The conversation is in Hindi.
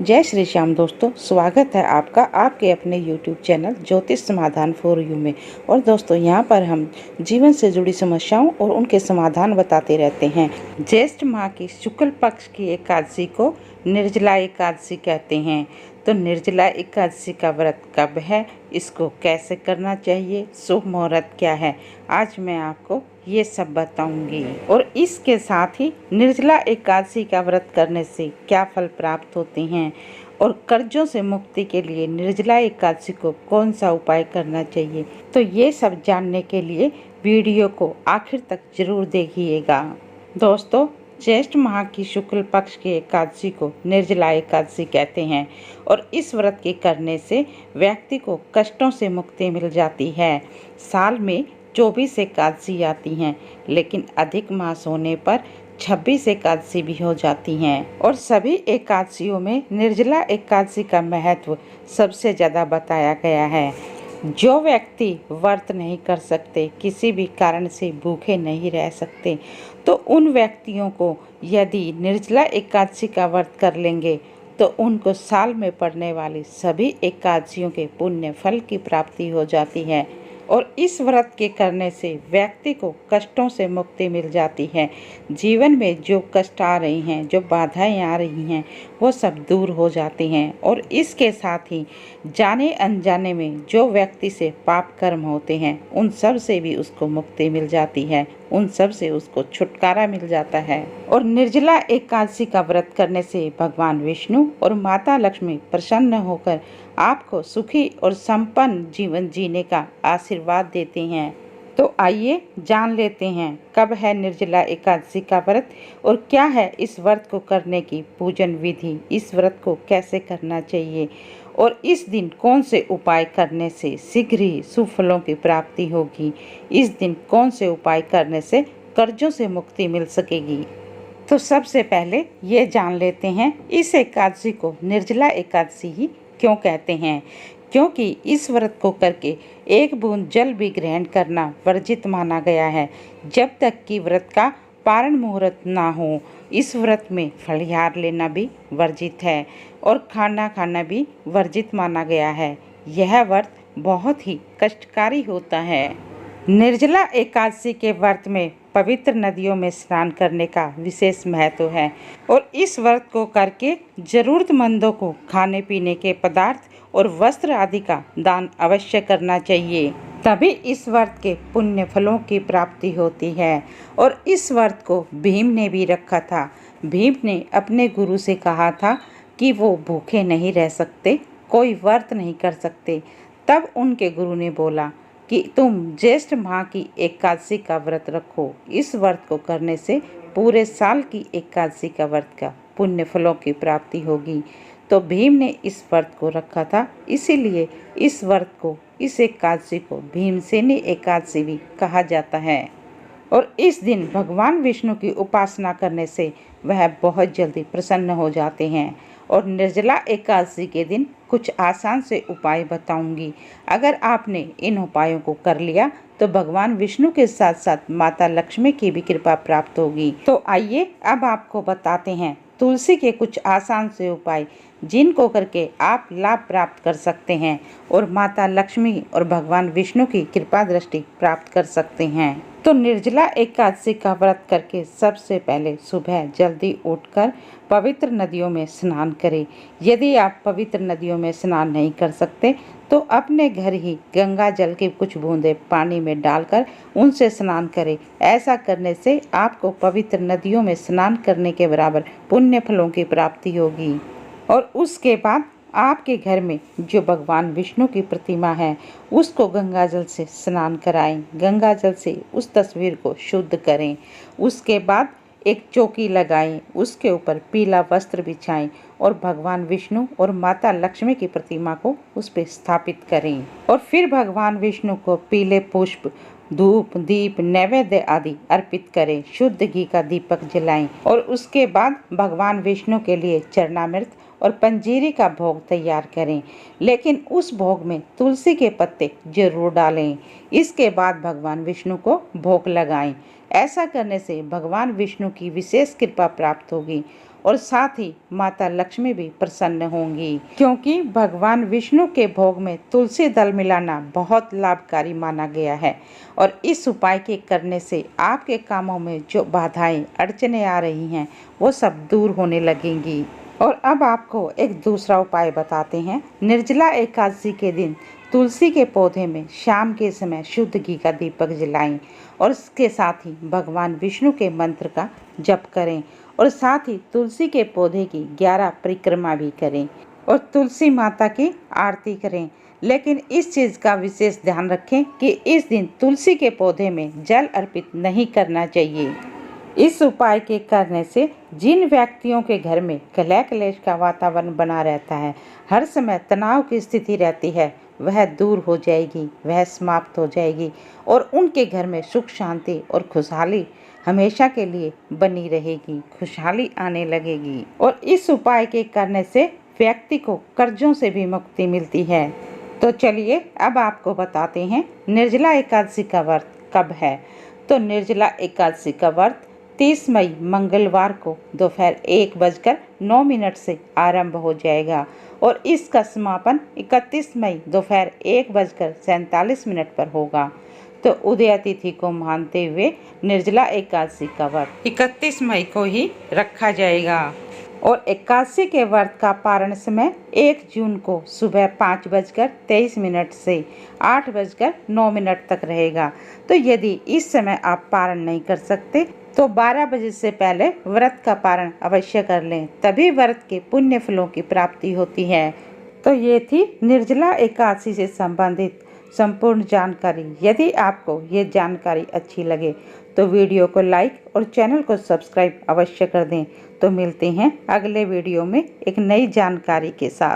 जय श्री श्याम दोस्तों, स्वागत है आपका आपके अपने YouTube चैनल ज्योतिष समाधान फॉर यू में। और दोस्तों, यहाँ पर हम जीवन से जुड़ी समस्याओं और उनके समाधान बताते रहते हैं। ज्येष्ठ माह की शुक्ल पक्ष की एकादशी को निर्जला एकादशी कहते हैं। तो निर्जला एकादशी का व्रत कब है, इसको कैसे करना चाहिए, शुभ मुहूर्त क्या है, आज मैं आपको ये सब बताऊंगी। और इसके साथ ही निर्जला एकादशी का व्रत करने से क्या फल प्राप्त होते हैं और कर्जों से मुक्ति के लिए निर्जला एकादशी को कौन सा उपाय करना चाहिए, तो ये सब जानने के लिए वीडियो को आखिर तक जरूर देखिएगा। दोस्तों, ज्येष्ठ माह की शुक्ल पक्ष की एकादशी को निर्जला एकादशी कहते हैं और इस व्रत के करने से व्यक्ति को कष्टों से मुक्ति मिल जाती है। साल में 24 एकादशी आती हैं, लेकिन अधिक मास होने पर 26 एकादशी भी हो जाती हैं। और सभी एकादशियों में निर्जला एकादशी का महत्व सबसे ज़्यादा बताया गया है। जो व्यक्ति व्रत नहीं कर सकते, किसी भी कारण से भूखे नहीं रह सकते, तो उन व्यक्तियों को यदि निर्जला एकादशी का व्रत कर लेंगे तो उनको साल में पड़ने वाली सभी एकादशियों के पुण्य फल की प्राप्ति हो जाती है। और इस व्रत के करने से व्यक्ति को कष्टों से मुक्ति मिल जाती है। जीवन में जो कष्ट आ रही हैं, जो बाधाएं आ रही हैं, वो सब दूर हो जाती हैं। और इसके साथ ही जाने अनजाने में जो व्यक्ति से पाप कर्म होते हैं, उन सब से भी उसको मुक्ति मिल जाती है, उन सब से उसको छुटकारा मिल जाता है। और निर्जला एकादशी का व्रत करने से भगवान विष्णु और माता लक्ष्मी प्रसन्न होकर आपको सुखी और संपन्न जीवन जीने का आशीर्वाद देते हैं। तो आइए जान लेते हैं कब है निर्जला एकादशी का व्रत और क्या है इस व्रत को करने की पूजन विधि, इस व्रत को कैसे करना चाहिए और इस दिन कौन से उपाय करने से शीघ्र ही शुभ फलों की प्राप्ति होगी, इस दिन कौन से उपाय करने से कर्जों से मुक्ति मिल सकेगी। तो सबसे पहले ये जान लेते हैं इस एकादशी को निर्जला एकादशी ही क्यों कहते हैं। क्योंकि इस व्रत को करके एक बूंद जल भी ग्रहण करना वर्जित माना गया है, जब तक कि व्रत का पारण मुहूर्त ना हो। इस व्रत में फलिहार लेना भी वर्जित है और खाना खाना भी वर्जित माना गया है। यह व्रत बहुत ही कष्टकारी होता है। निर्जला एकादशी के व्रत में पवित्र नदियों में स्नान करने का विशेष महत्व है और इस व्रत को करके जरूरतमंदों को खाने पीने के पदार्थ और वस्त्र आदि का दान अवश्य करना चाहिए, तभी इस व्रत के पुण्य फलों की प्राप्ति होती है। और इस व्रत को भीम ने भी रखा था। भीम ने अपने गुरु से कहा था कि वो भूखे नहीं रह सकते, कोई व्रत नहीं कर सकते। तब उनके गुरु ने बोला कि तुम ज्येष्ठ माह की एकादशी का व्रत रखो। इस व्रत को करने से पूरे साल की एकादशी का व्रत का पुण्य फलों की प्राप्ति होगी। तो भीम ने इस व्रत को रखा था, इसीलिए इस व्रत को, इस एकादशी को भीमसेनी एकादशी भी कहा जाता है। और इस दिन भगवान विष्णु की उपासना करने से वह बहुत जल्दी प्रसन्न हो जाते हैं। और निर्जला एकादशी के दिन कुछ आसान से उपाय बताऊंगी। अगर आपने इन उपायों को कर लिया तो भगवान विष्णु के साथ साथ माता लक्ष्मी की भी कृपा प्राप्त होगी। तो आइए अब आपको बताते हैं तुलसी के कुछ आसान से उपाय, जिनको करके आप लाभ प्राप्त कर सकते हैं और माता लक्ष्मी और भगवान विष्णु की कृपा दृष्टि प्राप्त कर सकते हैं। तो निर्जला एकादशी का व्रत करके सबसे पहले सुबह जल्दी उठकर पवित्र नदियों में स्नान करें। यदि आप पवित्र नदियों में स्नान नहीं कर सकते तो अपने घर ही गंगा जल की कुछ बूंदें पानी में डालकर उनसे स्नान करें। ऐसा करने से आपको पवित्र नदियों में स्नान करने के बराबर पुण्य फलों की प्राप्ति होगी। और उसके बाद आपके घर में जो भगवान विष्णु की प्रतिमा है, उसको गंगा जल से स्नान कराएं। गंगा जल से उस तस्वीर को शुद्ध करें। उसके बाद एक चौकी लगाएं, उसके ऊपर पीला वस्त्र बिछाएं और भगवान विष्णु और माता लक्ष्मी की प्रतिमा को उस पर स्थापित करें। और फिर भगवान विष्णु को पीले पुष्प, धूप, दीप, नैवेद्य आदि अर्पित करें। शुद्ध घी का दीपक जलाएं और उसके बाद भगवान विष्णु के लिए चरणामृत और पंजीरी का भोग तैयार करें, लेकिन उस भोग में तुलसी के पत्ते जरूर डालें। इसके बाद भगवान विष्णु को भोग लगाएं। ऐसा करने से भगवान विष्णु की विशेष कृपा प्राप्त होगी और साथ ही माता लक्ष्मी भी प्रसन्न होंगी, क्योंकि भगवान विष्णु के भोग में तुलसी दल मिलाना बहुत लाभकारी माना गया है। और इस उपाय के करने से आपके कामों में जो बाधाएं अड़चने आ रही हैं वो सब दूर होने लगेंगी। और अब आपको एक दूसरा उपाय बताते हैं। निर्जला एकादशी के दिन तुलसी के पौधे में शाम के समय शुद्ध घी का दीपक जलाएं और इसके साथ ही भगवान विष्णु के मंत्र का जप करें और साथ ही तुलसी के पौधे की 11 परिक्रमा भी करें और तुलसी माता की आरती करें। लेकिन इस चीज़ का विशेष ध्यान रखें कि इस दिन तुलसी के पौधे में जल अर्पित नहीं करना चाहिए। इस उपाय के करने से जिन व्यक्तियों के घर में कलह क्लेश का वातावरण बना रहता है, हर समय तनाव की स्थिति रहती है, वह दूर हो जाएगी, वह समाप्त हो जाएगी और उनके घर में सुख शांति और खुशहाली हमेशा के लिए बनी रहेगी, खुशहाली आने लगेगी। और इस उपाय के करने से व्यक्ति को कर्जों से भी मुक्ति मिलती है। तो चलिए अब आपको बताते हैं निर्जला एकादशी का व्रत कब है। तो निर्जला एकादशी का व्रत 30 मई मंगलवार को दोपहर 1:09 से आरंभ हो जाएगा और इसका समापन 31 मई दोपहर 1:47 पर होगा। तो उदया तिथि को मानते हुए निर्जला एकादशी का व्रत 31 मई को ही रखा जाएगा और एकादशी के व्रत का पारण समय 1 जून को सुबह 5:23 से 8:09 तक रहेगा। तो यदि इस समय आप पारण नहीं कर सकते तो 12 बजे से पहले व्रत का पारण अवश्य कर लें, तभी व्रत के पुण्य फलों की प्राप्ति होती है। तो ये थी निर्जला एकादशी से संबंधित संपूर्ण जानकारी। यदि आपको ये जानकारी अच्छी लगे तो वीडियो को लाइक और चैनल को सब्सक्राइब अवश्य कर दें। तो मिलते हैं अगले वीडियो में एक नई जानकारी के साथ।